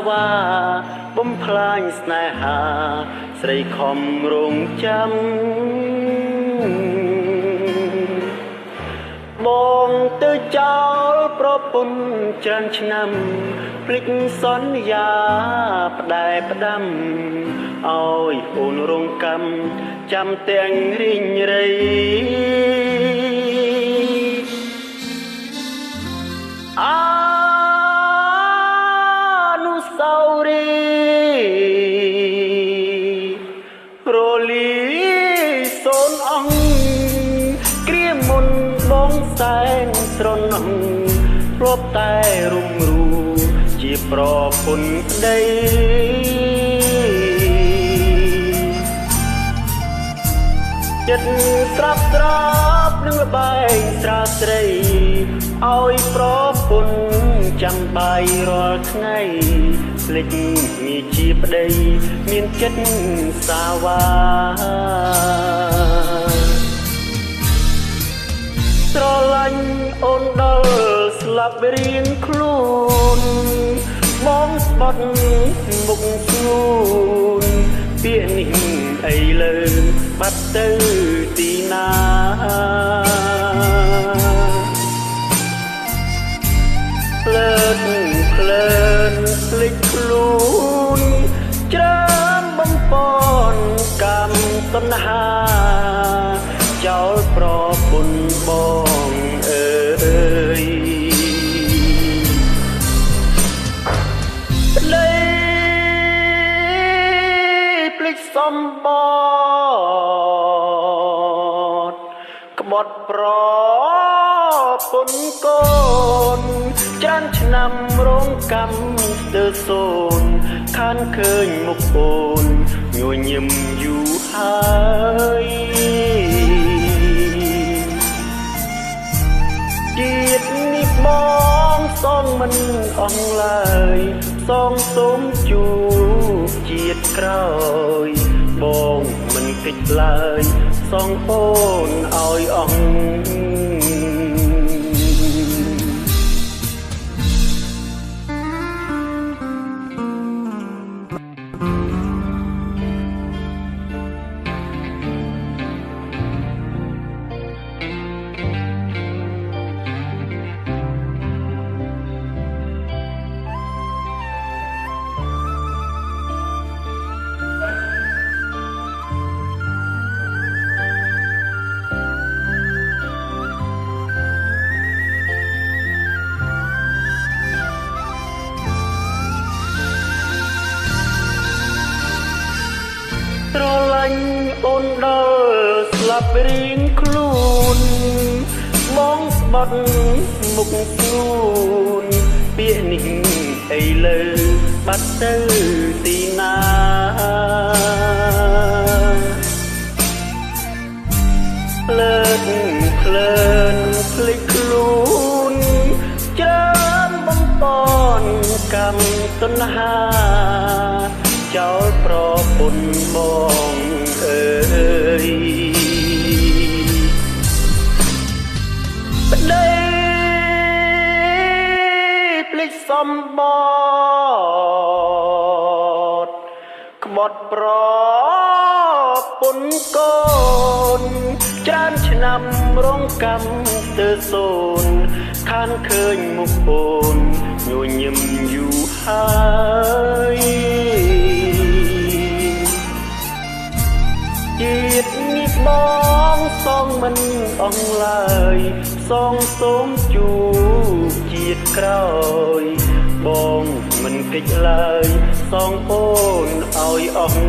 វ៉ាបំផ្លាញស្នេហាស្រីខំរងចាំបងទៅចោលប្រពន្ធច្រើនឆ្នាំភ្លេចសន្យាផ្ដែផ្ដាំឲ្យអូនរងកម្មចាំទាំងរីងរៃអនុស្សាវរីយ៍រលីសូនអង្គគ្រាមុនបងសែនស្រណងធ្លាប់តែរំរូជាប្រពន្ធប្តីចិត្តស្រាប់ស្រាប់នឹងល្បែងស្រាស្រីឲ្យប្រពន្ធចាំបាយរាល់ថ្ងៃភ្លេចងាយជាប្តីមានចិត្តសាវ៉ាស្រឡាញ់អូនដល់ស្លាប់រៀងខ្លួនបងស្បត់មុខស្ងួនពាក្យនេះអីលើបាត់ទៅទីណាភ្លើតភ្លើនភ្លេចខ្លួនច្រើនបំពន់កម្មតណ្ហាចោលប្រពន្ធបងអើយភ្លេចភ្លេចសំបត់ក្បត់ប្រពន្ធកូនច្រើនឆ្នាំរងកម្មស្ទើរសូនខានឃើញមុខអូនញញឹមយូរហើយជាតិនេះបងសងមិនអស់ឡើយសងសូមជួបជាតិក្រោយបងមិនកិច្ចឡើយសងអូនឲ្យអស់ស្រឡាញ់អូនដល់ស្លាប់រៀងខ្លួនបងស្បត់មុខស្ងួនពាក្យនេះអីលើបាត់ទៅទីណាភ្លើតភ្លើនភ្លេចខ្លួនច្រើនបំពន់កម្មតណ្ហាចោលប្រពន្ធបងអើយប្តីភ្លេចសំបត់ក្បត់ប្រពន្ធកូនច្រើនឆ្នាំរងកម្មស្ទើរសូនខានឃើញមុខអូនញញឹមយូរហើយជាតិនេះបងសងមិនអស់ឡើយសងសូមជួបជាតិក្រោយបងមិនកិច្ចឡើយសងអូនឲ្យអស់